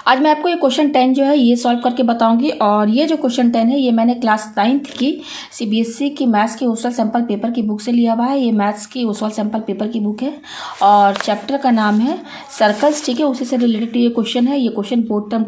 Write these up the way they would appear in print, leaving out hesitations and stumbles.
आज मैं आपको ये क्वेश्चन 10 जो है ये सॉल्व करके बताऊंगी। और ये जो क्वेश्चन 10 है ये मैंने क्लास 9th की सीबीएसई की मैथ्स की ओसल सैम्पल पेपर की बुक से लिया हुआ है। ये मैथ्स की ओसल सैम्पल पेपर की बुक है और चैप्टर का नाम है सर्कल्स, ठीक है। उसी से रिलेटेड ये क्वेश्चन है। ये क्वेश्चन बोर्ड टर्म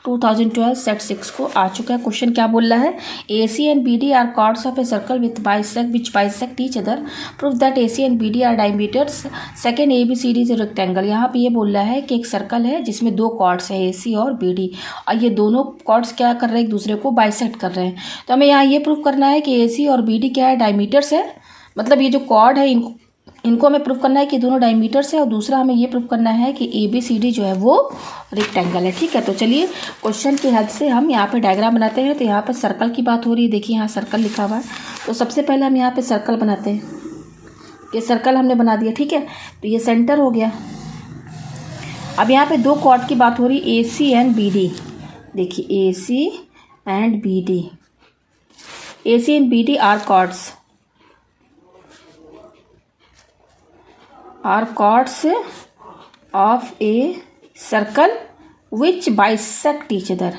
2012 सेट 6 को आ चुका है। क्वेश्चन क्या बोल रहा है, A C and B D are chords of a circle with bisect which bisect each other, prove that A C and B D are diameters, second A B C D is a rectangle. यहाँ पे ये बोल रहा है कि एक circle है जिसमें दो कॉर्ड्स है AC और BD, और ये दोनों कॉर्ड्स क्या कर रहे हैं, एक दूसरे को बाइसेक्ट कर रहे हैं। तो हमें यहाँ ये प्रूफ करना है कि AC और BD क्या है, डायमीटर्स है। मतलब ये जो कॉर्ड है इनको हमें प्रूफ करना है कि दोनों डायमीटर्स है। और दूसरा हमें ये प्रूफ करना है कि ABCD जो है वो रेक्टेंगल है, ठीक है। तो चलिए क्वेश्चन की हेल्प से हम यहाँ पे डायग्राम बनाते हैं। तो यहाँ पर सर्कल की बात हो रही है, देखिए यहाँ सर्कल लिखा हुआ है। तो सबसे पहले हम यहाँ पे सर्कल बनाते हैं। ये सर्कल हमने बना दिया, ठीक है। तो ये सेंटर हो गया। अब यहाँ पे दो कॉर्ड की बात हो रही, AC एंड BD। देखिए AC and BD, AC and BD are chords of a circle which bisect each other,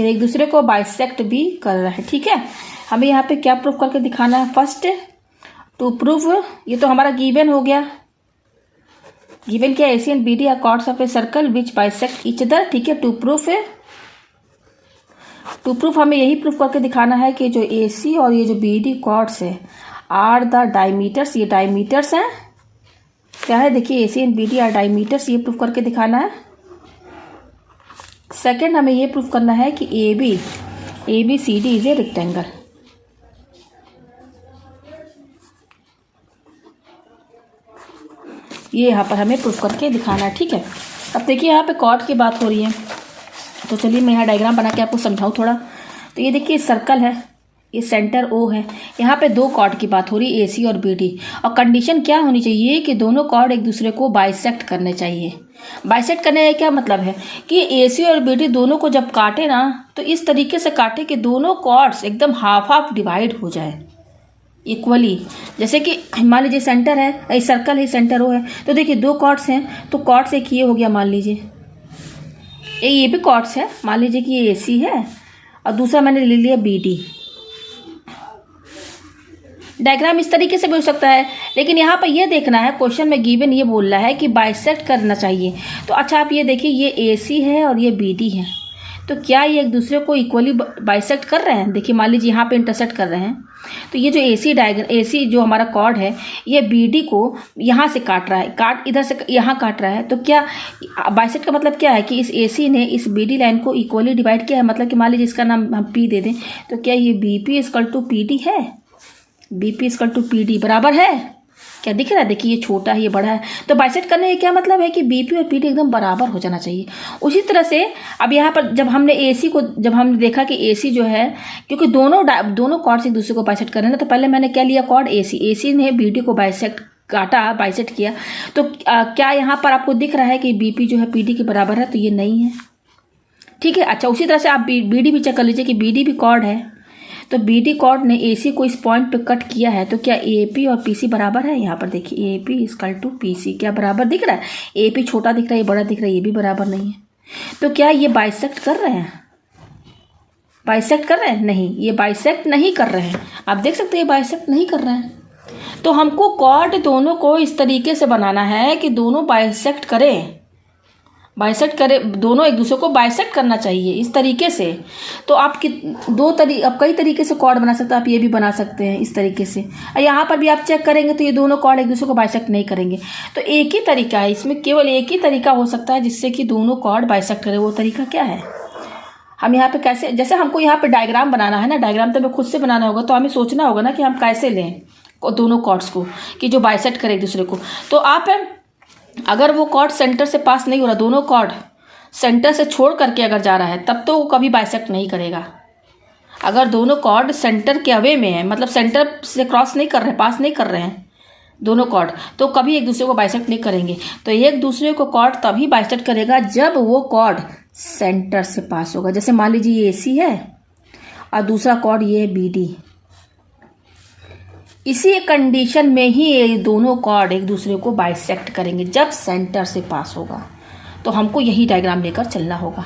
एक दूसरे को बाइसेक्ट भी कर रहा है, ठीक है। हमें यहाँ पे क्या प्रूफ करके दिखाना है, फर्स्ट टू प्रूव, ये तो हमारा गिवन हो गया। गिवन क्या, AC and BD are chords of a circle which bisect each other, ठीक है। टू प्रूफ हमें यही प्रूफ करके दिखाना है कि जो AC और ये जो BD कॉर्ड्स है आर द डायमीटर्स, ये डायमीटर्स हैं। क्या है, देखिए AC and BD are diameters, ये प्रूफ करके दिखाना है। सेकेंड हमें ये प्रूफ करना है कि ABCD इज ए रेक्टेंगल। ये यहाँ पर हमें प्रूफ करके दिखाना है, ठीक है। अब देखिए यहाँ पे कॉर्ड की बात हो रही है, तो चलिए मैं यहाँ डायग्राम बना के आपको समझाऊँ थोड़ा। तो ये देखिए सर्कल है, ये सेंटर O है। यहाँ पे दो कॉर्ड की बात हो रही है, AC और BD। और कंडीशन क्या होनी चाहिए कि दोनों कॉर्ड एक दूसरे को बाइसेक्ट करने चाहिए। बाइसेक्ट करने का क्या मतलब है कि AC और BD दोनों को जब काटे ना, तो इस तरीके से काटे कि दोनों कॉर्ड्स एकदम हाफ हाफ डिवाइड हो जाए इक्वली। जैसे कि मान लीजिए सेंटर है, ये सर्कल है, सेंटर O है। तो देखिए दो कॉर्ड्स हैं, तो कॉर्ड्स एक ये हो गया, मान लीजिए ये भी कॉर्ड्स है। मान लीजिए कि ये AC है और दूसरा मैंने ले लिया BD। डायग्राम इस तरीके से भी हो सकता है, लेकिन यहाँ पर ये देखना है, क्वेश्चन में गिवन ये बोल रहा है कि बाइसेक्ट करना चाहिए। तो अच्छा आप ये देखिए, ये AC है और ये BD है, तो क्या ये एक दूसरे को इक्वली बाइसेक्ट कर रहे हैं। देखिए मान लीजिए यहाँ पे इंटरसेक्ट कर रहे हैं, तो ये जो AC जो हमारा कॉर्ड है ये BD को यहाँ से काट रहा है, इधर से यहाँ काट रहा है। तो क्या बाइसेक्ट का मतलब क्या है कि इस AC ने इस BD लाइन को इक्वली डिवाइड किया है। मतलब कि मान लीजिए इसका नाम हम P दे दें, तो क्या ये BP = PD है, BP = PD बराबर है। क्या दिख रहा है, देखिए ये छोटा है ये बड़ा है। तो बाइसेक्ट करने का क्या मतलब है कि BP और PD एकदम बराबर हो जाना चाहिए। उसी तरह से अब यहाँ पर जब हमने हमने देखा कि AC जो है, क्योंकि दोनों कॉर्ड्स एक दूसरे को बाइसेक्ट कर रहे हैं ना, तो पहले मैंने क्या लिया, कॉर्ड AC ने BD को बाइसेक्ट किया। तो क्या यहाँ पर आपको दिख रहा है कि BP जो है PD के बराबर है, तो ये नहीं है, ठीक है। अच्छा उसी तरह से आप BD भी चेक कर लीजिए कि BD भी कॉर्ड है। तो BD कॉर्ड ने AC को इस पॉइंट पे कट किया है, तो क्या AP और PC बराबर है। यहाँ पर देखिए AP = PC, क्या बराबर दिख रहा है, AP छोटा दिख रहा है, ये बड़ा दिख रहा है, ये भी बराबर नहीं है। तो क्या ये बाइसेक्ट कर रहे हैं, नहीं, ये बाइसेक्ट नहीं कर रहे हैं। आप देख सकते हैं ये बाइसेक्ट नहीं कर रहे हैं। तो हमको कॉर्ड दोनों को इस तरीके से बनाना है कि दोनों बाइसेक्ट करें, दोनों एक दूसरे को बाइसेक्ट करना चाहिए इस तरीके से। तो आप कई तरीके से कॉर्ड बना सकते हैं। आप ये भी बना सकते हैं इस तरीके से। और यहाँ पर भी आप चेक करेंगे तो ये दोनों कॉर्ड एक दूसरे को बाइसेक्ट नहीं करेंगे। तो एक ही तरीका है, इसमें केवल एक ही तरीका हो सकता है जिससे कि दोनों कॉर्ड बाइसेक्ट करें। वो तरीका क्या है, हम यहाँ पे कैसे, जैसे हमको यहाँ पे डायग्राम बनाना है ना, डायग्राम तो हमें खुद से बनाना होगा। तो हमें सोचना होगा ना कि हम कैसे लें दोनों कॉर्ड्स को कि जो बाइसेक्ट करें एक दूसरे को। तो आप अगर वो कॉर्ड सेंटर से पास नहीं हो रहा, दोनों कॉर्ड सेंटर से छोड़ करके अगर जा रहा है, तब तो वो कभी बाइसेक्ट नहीं करेगा। अगर दोनों कॉर्ड सेंटर के अवे में है, मतलब सेंटर से क्रॉस नहीं कर रहे हैं, पास नहीं कर रहे हैं दोनों कॉर्ड, तो कभी एक दूसरे को बाइसेक्ट नहीं करेंगे। तो एक दूसरे को कॉर्ड तभी बाइसेक्ट करेगा जब वो कॉर्ड सेंटर से पास होगा। जैसे मान लीजिए ये AC है और दूसरा कॉर्ड ये है BD। इसी एक कंडीशन में ही ये दोनों कॉर्ड एक दूसरे को बाइसेक्ट करेंगे, जब सेंटर से पास होगा। तो हमको यही डायग्राम लेकर चलना होगा।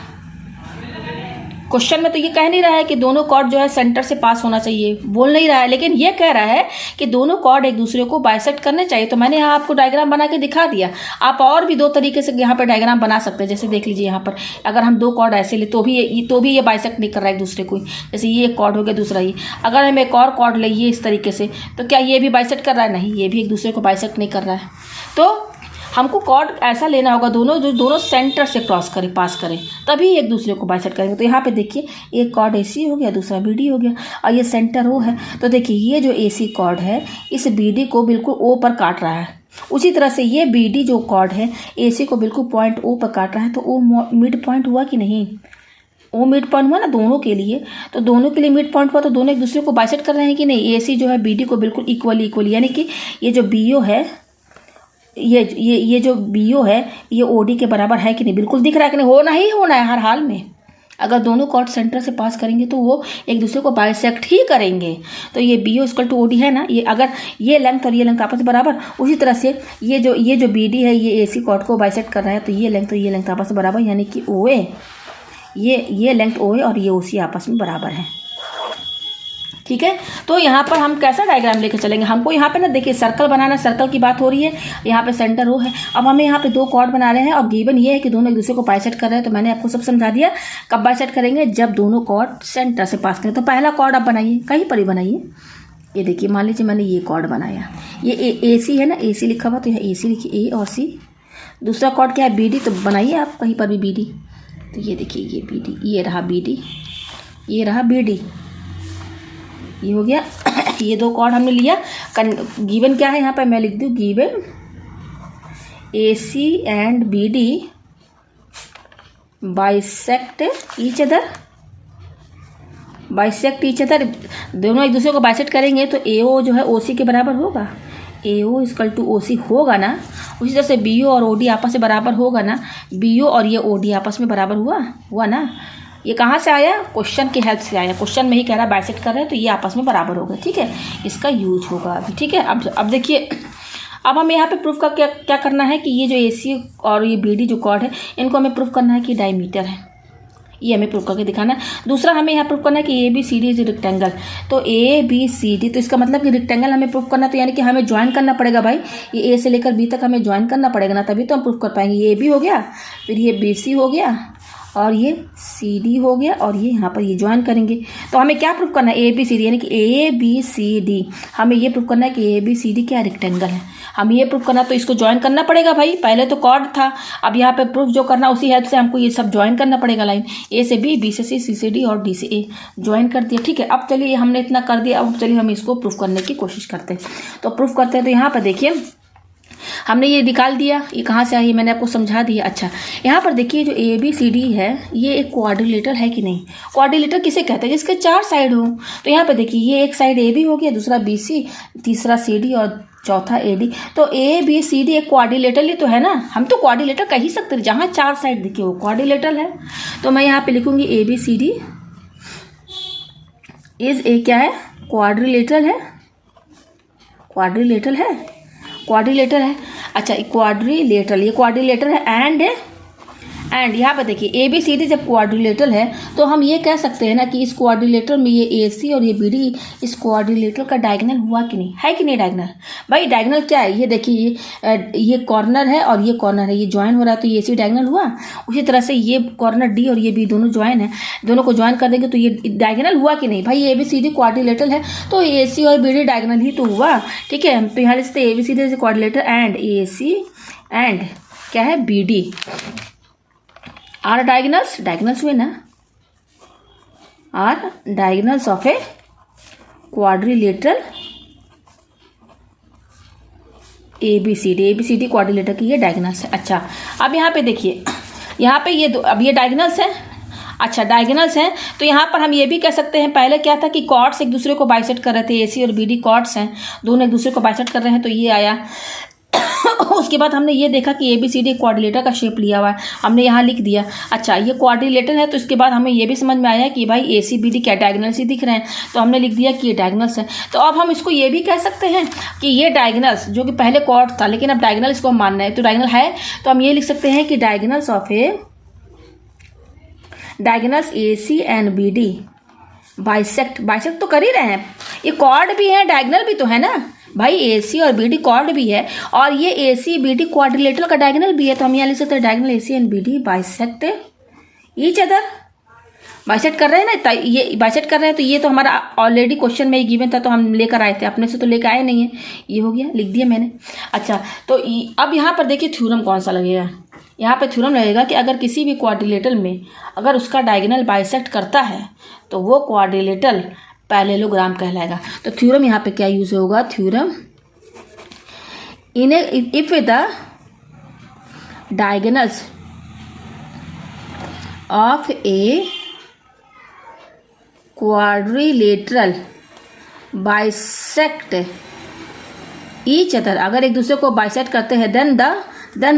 क्वेश्चन में तो ये कह नहीं रहा है कि दोनों कॉर्ड जो है सेंटर से पास होना चाहिए, बोल नहीं रहा है, लेकिन ये कह रहा है कि दोनों कॉर्ड एक दूसरे को बाइसेक्ट करने चाहिए। तो मैंने यहाँ आपको डायग्राम बना के दिखा दिया। आप और भी दो तरीके से यहाँ पर डायग्राम बना सकते हैं। जैसे देख लीजिए, यहाँ पर अगर हम दो कॉर्ड ऐसे ले तो भी ये बाइसेक्ट नहीं कर रहा है एक दूसरे को। जैसे ये एक कॉर्ड हो गया, दूसरा ये। अगर हम एक और कॉर्ड लेंगे इस तरीके से, तो क्या ये भी बाइसेक्ट कर रहा है? नहीं, ये भी एक दूसरे को बाइसेक्ट नहीं कर रहा है। तो हमको कॉर्ड ऐसा लेना होगा दोनों सेंटर से पास करें, तभी एक दूसरे को बाइसेक्ट करेंगे। तो यहाँ पे देखिए, एक कॉर्ड AC हो गया, दूसरा BD हो गया, और ये सेंटर O है। तो देखिए, ये जो AC कॉर्ड है इस BD को बिल्कुल O पर काट रहा है। उसी तरह से ये BD जो कॉर्ड है AC को बिल्कुल पॉइंट O पर काट रहा है। तो O मिड पॉइंट हुआ कि नहीं? O मिड पॉइंट हुआ ना दोनों के लिए। तो दोनों के लिए मिड पॉइंट हुआ, तो दोनों एक दूसरे को बाइसेक्ट कर रहे हैं कि नहीं? AC जो है BD को बिल्कुल इक्वली, यानी कि ये जो BO है, ये जो BO है ये OD के बराबर है कि नहीं? बिल्कुल दिख रहा है कि नहीं? होना है हर हाल में। अगर दोनों कॉर्ड सेंटर से पास करेंगे तो वो एक दूसरे को बाइसेक्ट ही करेंगे। तो ये BO = OD है ना, ये अगर ये लेंथ और ये लेंथ आपस में बराबर, उसी तरह से ये जो BD है ये AC कॉर्ड को बाइसेक्ट कर रहा है। तो ये लेंथ और ये लेंथ आपस में बराबर, यानी कि OA, ये लेंथ OA और ये OC आपस में बराबर है। ठीक है। तो यहाँ पर हम कैसा डायग्राम लेके चलेंगे? हमको यहाँ पे ना देखिए सर्कल बनाना, सर्कल की बात हो रही है। यहाँ पे सेंटर O है। अब हमें यहाँ पे दो कॉर्ड बना रहे हैं और गिवन ये है कि दोनों एक दूसरे को बाइसेक्ट कर रहे हैं। तो मैंने आपको सब समझा दिया। कब बाइसेक्ट करेंगे? जब दोनों कॉर्ड सेंटर से पास करें। तो पहला कॉर्ड आप बनाइए, कहीं पर ही बनाइए। ये देखिए, मान लीजिए मैंने ये कॉर्ड बनाया, ये AC है ना, AC लिखा हुआ, तो यहाँ AC लिखिए, A और C। दूसरा कॉर्ड क्या है? BD। तो बनाइए आप कहीं पर भी BD। तो ये देखिए, ये BD, ये रहा BD, ये रहा BD, ये हो गया। ये दो कॉर्ड हमने लिया। गिवन क्या है यहाँ पर? मैं लिख दूँ given AC and BD bisect each other. दोनों एक दूसरे को बाइसेक्ट करेंगे तो AO जो है OC के बराबर होगा। AO = OC होगा ना। उसी तरह से BO और OD आपस में बराबर होगा ना। BO और ये OD आपस में बराबर हुआ ना। ये कहाँ से आया? क्वेश्चन की हेल्प से आया। क्वेश्चन में ही कह रहा है बाइसेक्ट कर रहे हैं, तो ये आपस में बराबर होगा। ठीक है, इसका यूज होगा अभी। ठीक है। अब देखिए, अब हमें यहाँ पे प्रूफ का क्या करना है कि ये जो AC और ये BD जो कॉर्ड है, इनको हमें प्रूफ करना है कि डायमीटर है। ये हमें प्रूफ करके दिखाना है। दूसरा हमें यहाँ प्रूफ करना है कि ABCD इज रेक्टेंगल। तो ABCD, तो इसका मतलब कि रेक्टेंगल हमें प्रूफ करना, तो यानी कि हमें ज्वाइन करना पड़ेगा भाई। ये A से लेकर B तक हमें ज्वाइन करना पड़ेगा ना, तभी तो हम प्रूफ कर पाएंगे। ये AB हो गया, फिर ये BC हो गया, और ये CD हो गया, और ये यहाँ पर ये ज्वाइन करेंगे। तो हमें क्या प्रूफ करना है? ABCD, यानी कि ABCD हमें ये प्रूफ करना है कि ABCD क्या रेक्टेंगल है। हमें ये प्रूफ करना, तो इसको ज्वाइन करना पड़ेगा भाई। पहले तो कॉर्ड था, अब यहाँ पे प्रूफ जो करना उसी हेल्प से हमको ये सब ज्वाइन करना पड़ेगा। लाइन A से B, B से C, C से D और D से A ज्वाइन कर दिया। ठीक है। अब चलिए, हमने इतना कर दिया, अब चलिए हम इसको प्रूफ करने की कोशिश करते हैं। तो प्रूफ करते हैं। तो यहाँ पर देखिए, हमने ये निकाल दिया। ये कहाँ से आई? मैंने आपको समझा दिया। अच्छा, यहाँ पर देखिए, जो ABCD है ये एक क्वाड्रिलेटरल है कि नहीं? क्वाड्रिलेटर किसे कहते हैं? जिसके 4 साइड हो। तो यहाँ पे देखिए, ये एक साइड AB हो गया, दूसरा BC, तीसरा CD और चौथा AD। तो ABCD एक क्वाड्रिलेटरल ही तो है ना। हम तो क्वाड्रिलेटर कह ही सकते हैं, जहाँ 4 साइड दिखे वो क्वाड्रिलेटरल है। तो मैं यहाँ पे लिखूंगी ABCD इज ए, क्या है? क्वाड्रिलेटरल है। क्वाड्रिलेटरल है। अच्छा, क्वाड्रिलेटरल, ये क्वाड्रिलेटर है। एंड यहाँ पर देखिए, ABCD जब क्वाड्रिलेटरल है तो हम ये कह सकते हैं ना कि इस क्वाड्रिलेटर में ये AC और ये BD इस क्वाड्रिलेटर का डायगोनल हुआ कि नहीं? है कि नहीं डायगोनल? भाई डायगोनल क्या है? ये देखिए, ये कॉर्नर है और ये कॉर्नर है, ये ज्वाइन हो रहा है, तो ये AC डायगोनल हुआ। उसी तरह से ये कॉर्नर D और ये B दोनों ज्वाइन है, दोनों को ज्वाइन कर देंगे तो ये डायगोनल हुआ कि नहीं? भाई ABCD क्वाड्रिलेटरल है तो AC और BD डायगोनल ही तो हुआ। ठीक है। तो यहाँ लिखते ABCD is quadrilateral and AC and क्या है? BD आर डायगोनल्स हुए ना, are diagonals of a quadrilateral ABCD quadrilateral की ये डायगोनल्स है। अच्छा, अब यहाँ पे देखिए, यहाँ पे ये अब ये डायगोनल्स हैं। अच्छा, डायगोनल्स हैं तो यहाँ पर हम ये भी कह सकते हैं, पहले क्या था कि कॉर्ड्स एक दूसरे को बाइसेक्ट कर रहे थे। AC और BD कॉर्ड्स हैं, दोनों एक दूसरे को बाइसेक्ट कर रहे हैं, तो ये आया उसके बाद हमने ये देखा कि ABCD क्वाड्रिलेटर का शेप लिया हुआ है, हमने यहाँ लिख दिया। अच्छा, ये क्वाड्रिलेटर है तो इसके बाद हमें ये भी समझ में आया कि भाई ACBD क्या डायगोनल्स ही दिख रहे हैं, तो हमने लिख दिया कि ये डायगोनल्स है। तो अब हम इसको ये भी कह सकते हैं कि ये डायगोनल्स, जो कि पहले कॉर्ड था लेकिन अब डायगोनल इसको हम मानना है, तो डायगोनल है, तो हम ये लिख सकते हैं कि diagonals of diagonals AC and BD bisect तो कर ही रहे हैं, ये कॉर्ड भी है, डायगोनल भी तो है ना भाई, AC और BD कॉर्ड भी है, और ये ACBD क्वाड्रिलेटरल का डायगोनल भी है, तो हम यहाँ लिख सकते हैं diagonal AC and BD bisect each other. Bisect कर रहे हैं ना, ये बाइसेक्ट कर रहे हैं, तो ये तो हमारा ऑलरेडी क्वेश्चन में गिवन था, तो हम लेकर आए थे, अपने से तो लेकर आए नहीं है, ये हो गया, लिख दिया मैंने। अच्छा, तो अब यहाँ पर देखिए थ्योरम कौन सा लगेगा, यहाँ पे थ्योरम लगेगा कि अगर किसी भी क्वाड्रिलेटरल में अगर उसका डायगोनल बाइसेक्ट करता है तो वो क्वाड्रिलेटरल पैरेललोग्राम कहलाएगा। तो थ्योरम यहाँ पे क्या यूज होगा, theorem if the diagonals of a quadrilateral bisect each other, अगर एक दूसरे को बाइसेक्ट करते हैं, then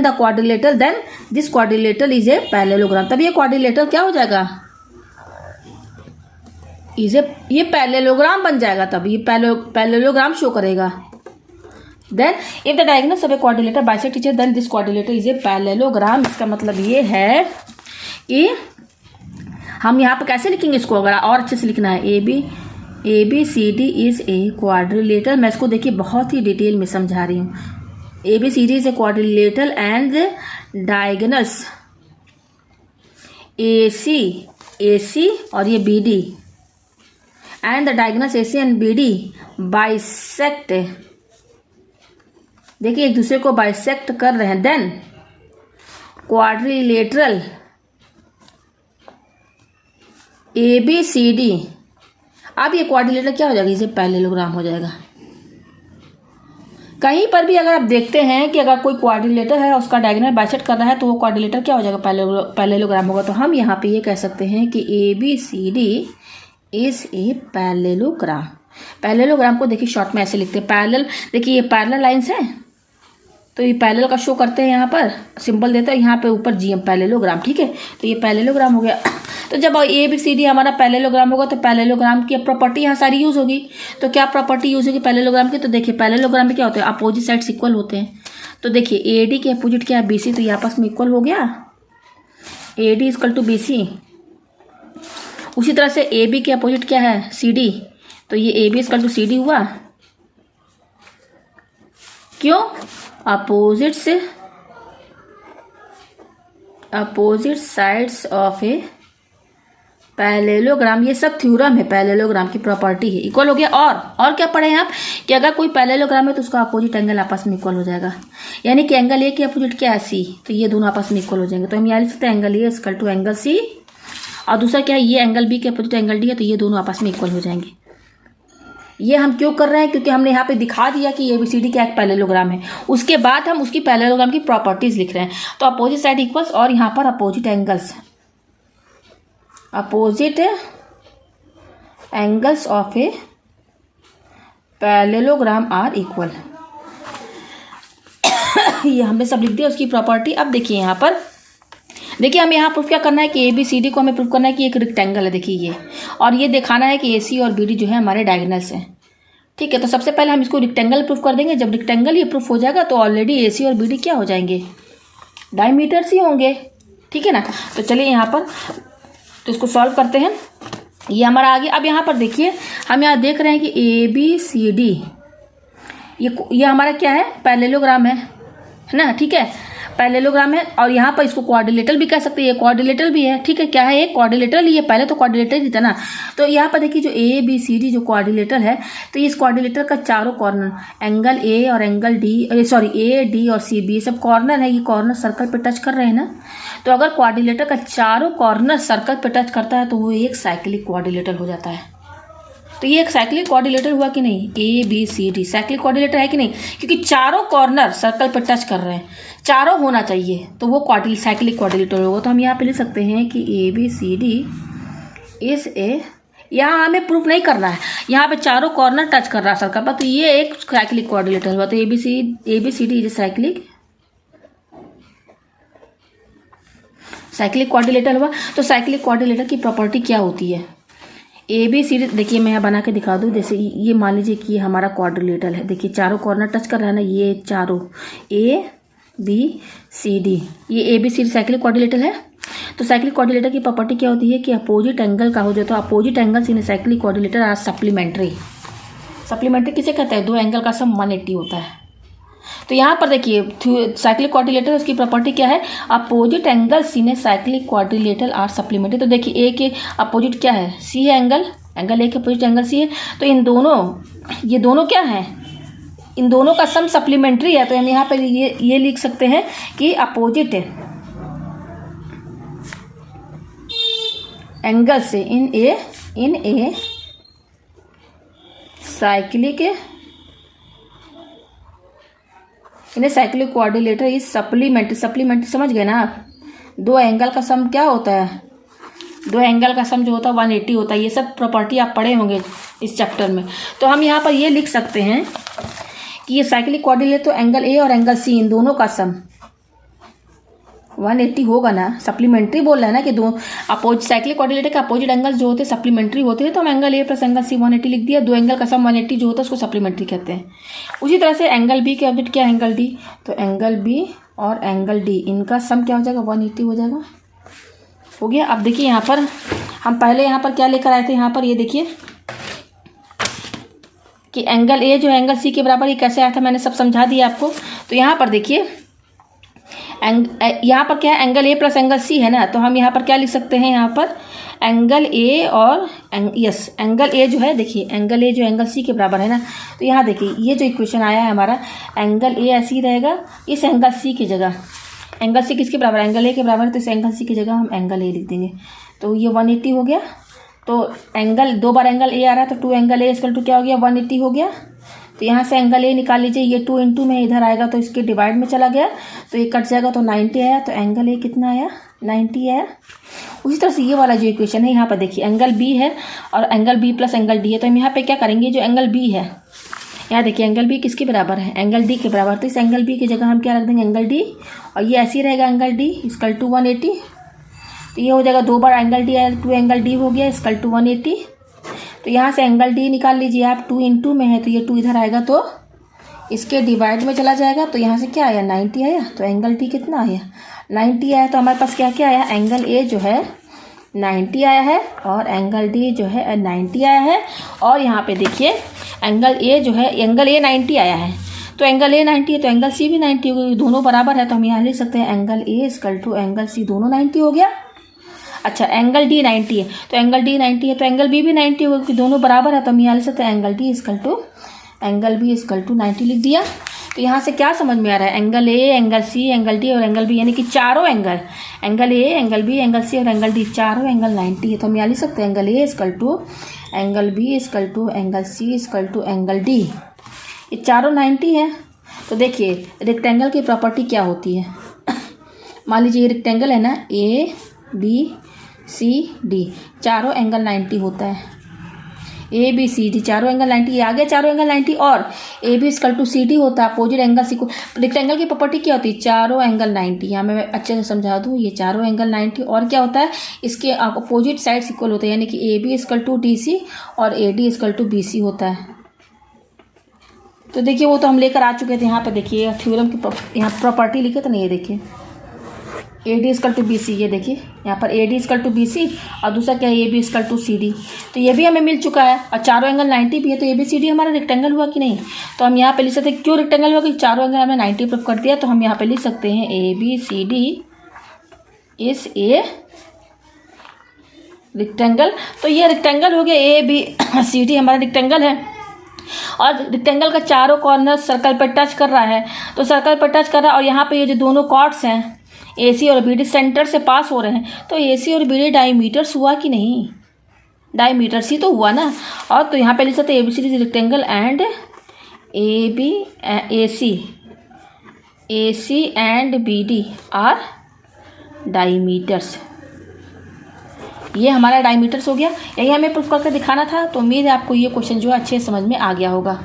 the quadrilateral, then this quadrilateral is a parallelogram. तब ये क्वाड्रिलेटरल क्या हो जाएगा, ये पैरेललोग्राम बन जाएगा, तब ये पैरेललोग्राम शो करेगा। Then if the diagonals of a quadrilateral bisect each other, then this quadrilateral is a parallelogram. इसका मतलब ये है कि हम यहाँ पे कैसे लिखेंगे इसको, अगर और अच्छे से लिखना है, ABCD इज ए क्वाड्रिलेटर। मैं इसको देखिए बहुत ही डिटेल में समझा रही हूँ। ABCD is a quadrilateral and diagonals AC और ये BD and the diagonals AC and BD bisect, देखिए एक दूसरे को बाइसेक्ट कर रहे हैं, देन क्वाड्रिलेटरल ABCD, अब ये क्वाड्रिलेटर क्या हो जाएगा, इसे पैरेललोग्राम हो जाएगा। कहीं पर भी अगर आप देखते हैं कि अगर कोई क्वाड्रिलेटर है उसका डायगोनल बाइसेक्ट कर रहा है तो वो क्वाड्रिलेटर क्या हो जाएगा, पैरेललोग्राम होगा। तो हम यहाँ पे ये कह सकते हैं कि ABCD is a parallelogram. Parallelogram को देखिए शॉर्ट में ऐसे लिखते हैं, पैरेलल, देखिए ये पैरेलल लाइंस है, तो ये पैरेलल का शो करते हैं, यहाँ पर सिंबल देते हैं, यहाँ पे ऊपर GM पैरेललोग्राम, ठीक है, तो ये पैरेललोग्राम हो गया। तो जब ABCD हमारा पैरेललोग्राम होगा तो पैरेललोग्राम की प्रॉपर्टी यहाँ सारी यूज होगी। तो क्या प्रॉपर्टी यूज होगी पैरेललोग्राम की, तो देखिए पैरेललोग्राम में क्या होता है, अपोजिट साइड्स इक्वल होते हैं। तो देखिए AD के अपोजिट क्या है, BC, तो ये आपस में इक्वल हो गया, AD इक्वल टू BC। उसी तरह से AB के अपोजिट क्या है, CD, तो ये AB इक्वल टू CD हुआ। क्यों, opposite sides of a parallelogram, ये सब थ्योरम है, पैरेललोग्राम की प्रॉपर्टी है, इक्वल हो गया। और क्या पढ़े हैं आप कि अगर कोई पैरेललोग्राम है तो उसका अपोजिट एंगल आपस में इक्वल हो जाएगा, यानी कि एंगल A के अपोजिट क्या है, C, तो ये दोनों आपस में इक्वल हो जाएंगे। तो हम यहाँ लिख सकते हैं angle A equal to angle C, और दूसरा क्या है, ये एंगल B के अपोजिट एंगल D है, तो ये दोनों आपस में इक्वल हो जाएंगे। ये हम क्यों कर रहे हैं, क्योंकि हमने यहाँ पे दिखा दिया कि ABCD क्या एक पैरेललोग्राम है, उसके बाद हम उसकी पैरेललोग्राम की प्रॉपर्टीज लिख रहे हैं। तो अपोजिट साइड इक्वल्स, और यहाँ पर opposite angles of a parallelogram are equal. ये हमने सब लिख दिया उसकी प्रॉपर्टी। अब देखिए यहाँ पर, देखिए हमें यहाँ प्रूफ क्या करना है कि ABCD को हमें प्रूफ करना है कि एक रेक्टेंगल है, देखिए ये, और ये दिखाना है कि AC और BD जो है हमारे डायगोनल्स हैं, ठीक है। तो सबसे पहले हम इसको रेक्टेंगल प्रूफ कर देंगे। जब रेक्टेंगल ये प्रूफ हो जाएगा तो ऑलरेडी AC और BD क्या हो जाएंगे, डायमीटर्स ही होंगे, ठीक है ना। तो चलिए यहाँ पर तो इसको सॉल्व करते हैं, ये हमारा आ गया। अब यहाँ पर देखिए हम यहाँ देख रहे हैं कि ABCD ये हमारा क्या है, पैरेललोग्राम है ना, ठीक है, पैरेललोग्राम है। और यहाँ पर इसको क्वाड्रिलेटरल भी कह सकते हैं, ये क्वाड्रिलेटरल भी है, ठीक है। क्या है, एक क्वाड्रिलेटरल ही है, पहले तो क्वाड्रिलेटरल ही था ना। तो यहाँ पर देखिए जो ABCD जो क्वाड्रिलेटर है, तो इस क्वाड्रिलेटर का चारों कॉर्नर, एंगल A और एंगल D, सॉरी AD और CB, ये सब कॉर्नर है, ये कॉर्नर सर्कल पे टच कर रहे हैं ना। तो अगर क्वाड्रिलेटर का चारों कॉर्नर सर्कल पे टच करता है तो वो एक साइक्लिक क्वाड्रिलेटर हो जाता है। तो ये एक साइक्लिक क्वाड्रिलेटर हुआ कि नहीं, ABCD साइक्लिक क्वाड्रिलेटर है कि नहीं, क्योंकि चारों कॉर्नर सर्कल पर टच कर रहे हैं, चारों होना चाहिए, तो वो साइक्लिक क्वाड्रिलेटर होगा। तो हम यहाँ पे लिख सकते हैं कि ABCD इज ए, यहाँ हमें प्रूफ नहीं करना है, यहाँ पे चारों कॉर्नर टच कर रहा है सर्कल पर, तो ये एक साइक्लिक क्वाड्रिलेटर हुआ। तो ABCD is a cyclic cyclic quadrilateral हुआ। तो साइक्लिक क्वाड्रिलेटरल की प्रॉपर्टी क्या होती है? ए बी सी डी, देखिए मैं यहाँ बना के दिखा दूँ। जैसे ये मान लीजिए कि ये हमारा क्वाड्रिलेटरल है, देखिए चारों कॉर्नर टच कर रहा है ना, ये चारों ए बी सी डी, ये A B C D cyclic quadrilateral है। तो साइक्लिक क्वाड्रिलेटरल की प्रॉपर्टी क्या होती है कि अपोजिट एंगल का हो जाए तो opposite angles in cyclic quadrilateral are supplementary. Supplementary किसे कहते हैं? दो एंगल का सम 180 होता है। तो यहाँ पर देखिए साइक्लिक क्वाड्रिलेटरल, उसकी प्रॉपर्टी क्या है? Opposite angles in cyclic quadrilateral are supplementary. तो देखिए ए के अपोजिट क्या है? सी है एंगल, एंगल ए के अपोजिट एंगल सी है। तो इन दोनों, ये दोनों क्या है? इन दोनों का सम सप्लीमेंट्री है। तो हम यहाँ पर ये लिख सकते हैं कि अपोजिट एंगल से in a cyclic cyclic quadrilateral is supplementary. Supplementary समझ गए ना आप? दो एंगल का सम क्या होता है? दो एंगल का सम जो होता है 180 होता है। ये सब प्रॉपर्टी आप पढ़े होंगे इस चैप्टर में। तो हम यहाँ पर ये लिख सकते हैं कि ये साइक्लिक क्वाड्रिलेटरल, तो एंगल ए और एंगल सी इन दोनों का सम 180 होगा ना। सप्लीमेंट्री बोल रहा है ना कि दो अपोजिट साइक्लिक क्वाड्रिलेटरल के अपोजिट एंगल्स जो होते हैं सप्लीमेंट्री होते हैं। तो हम angle A plus angle C 180 लिख दिया। दो एंगल का सम 180 जो होता है उसको सप्लीमेंट्री कहते हैं। उसी तरह से एंगल बी के ऑब्जेक्ट क्या है? Angle D. तो एंगल बी और एंगल डी इनका सम क्या हो जाएगा? 180 हो जाएगा। हो गया। अब देखिए यहाँ पर हम पहले यहाँ पर क्या लेकर आए थे? यहाँ पर ये देखिए कि एंगल ए जो है एंगल सी के बराबर, ये कैसे आया था मैंने सब समझा दिया आपको। तो यहाँ पर देखिए यहाँ पर क्या है? Angle A plus angle C है ना। तो हम यहाँ पर क्या लिख सकते हैं? यहाँ पर एंगल ए और एंगल ए जो है, देखिए एंगल ए जो एंगल सी के बराबर है ना। तो यहाँ देखिए ये जो इक्वेशन आया है हमारा, एंगल ए ऐसे ही रहेगा इस एंगल सी की जगह। एंगल सी किसके बराबर? एंगल ए के बराबर है। तो इस एंगल सी की जगह हम एंगल ए लिख देंगे। तो ये 180 हो गया। तो एंगल, दो बार एंगल ए आ रहा है तो 2 एंगल ए इक्वल टू क्या हो गया? 180 हो गया। तो यहाँ से एंगल ए निकाल लीजिए। ये 2 इंटू में इधर आएगा तो इसके डिवाइड में चला गया तो ये कट जाएगा तो 90 आया। तो एंगल ए कितना आया? 90 आया। उसी तरह से ये वाला जो इक्वेशन है यहाँ पर देखिए एंगल बी है और angle B plus angle D है। तो हम यहाँ पे क्या करेंगे? जो एंगल बी है, यहाँ देखिए एंगल बी किसके बराबर है? एंगल डी के बराबर। तो इस एंगल बी की जगह हम क्या रख देंगे? Angle D. और ये ऐसे ही रहेगा एंगल डी इक्वल टू 180। तो ये हो जाएगा, दो बार एंगल डी आया 2 एंगल डी हो गया इक्वल टू 180। तो यहाँ से एंगल डी निकाल लीजिए आप। 2 इंटू में है तो ये 2 इधर आएगा तो इसके डिवाइड में चला जाएगा। तो यहाँ से क्या आया? 90 आया। तो एंगल डी कितना आया? 90 आया। तो हमारे पास क्या क्या आया? एंगल ए जो है 90 आया है और एंगल डी जो है 90 आया है। और यहाँ पे देखिए एंगल ए जो है, एंगल ए 90 आया है तो एंगल ए 90 है तो एंगल सी भी 90 हो गई। दोनों बराबर है तो हम यहाँ लिख सकते हैं angle A equal to angle C, दोनों 90 हो गया। अच्छा एंगल डी 90 है तो एंगल डी 90 है तो एंगल बी भी 90 होगा क्योंकि दोनों बराबर है। तो हम यहाँ लिख सकते हैं angle D equal to angle B equal to 90 लिख दिया। तो यहाँ से क्या समझ में आ रहा है? Angle A, angle C, angle D और एंगल बी, यानी कि चारों angle, angle A, angle B, angle C और एंगल डी, चारों एंगल 90 है। तो हम यहाँ लिख सकते हैं angle A equal to angle B equal to angle C equal to angle D, ये चारों 90 है। तो देखिए रेक्टेंगल की प्रॉपर्टी क्या होती है? मान लीजिए ये रेक्टेंगल है ना, ए बी सी डी, चारों एंगल 90 होता है। ए बी सी डी चारों एंगल 90, ये आ गया चारों एंगल 90। और A B equal to C D होता है अपोजिट एंगल सी को। रेक्टेंगल की प्रॉपर्टी क्या होती है? चारों एंगल 90। यहाँ मैं अच्छे से समझा दूँ, ये चारों एंगल 90 और क्या होता है? इसके अपोजिट साइड्स इक्वल होते हैं, यानी कि A B equal to D C और A D equal to B C होता है। तो देखिए वो तो हम लेकर आ चुके थे। यहाँ पर देखिए थ्योरम की यहाँ प्रॉपर्टी लिखे तो नहीं, ये देखिए A D equal to B C, ये देखिए यहाँ पर A D equal to B C और दूसरा क्या है? A B equal to C D. तो ये भी हमें मिल चुका है और चारों एंगल 90 भी है। तो ए बी सी डी हमारा रेक्टेंगल हुआ कि नहीं? तो हम यहाँ पे लिख सकते हैं क्यों रेक्टेंगल हुआ? कि चारों एंगल हमने 90 प्रूफ कर दिया। तो हम यहाँ पे लिख सकते हैं A B C D is a rectangle. तो ये रेक्टेंगल हो गया, ए बी सी डी हमारा रेक्टेंगल है और रेक्टेंगल का चारों कॉर्नर सर्कल पर टच कर रहा है। तो सर्कल पर टच कर रहा है और यहाँ पे ये जो दोनों कॉर्ड्स हैं ए सी और बी डी सेंटर से पास हो रहे हैं। तो ए सी और बी डी डायमीटर्स हुआ कि नहीं? डायमीटर्स ही तो हुआ ना। और तो यहाँ पे लिख सकते हैं A B C D rectangle and A C and B D are diameters. ये हमारा डायमीटर्स हो गया। यही हमें प्रूफ करके दिखाना था। तो उम्मीद है आपको ये क्वेश्चन जो है अच्छे समझ में आ गया होगा।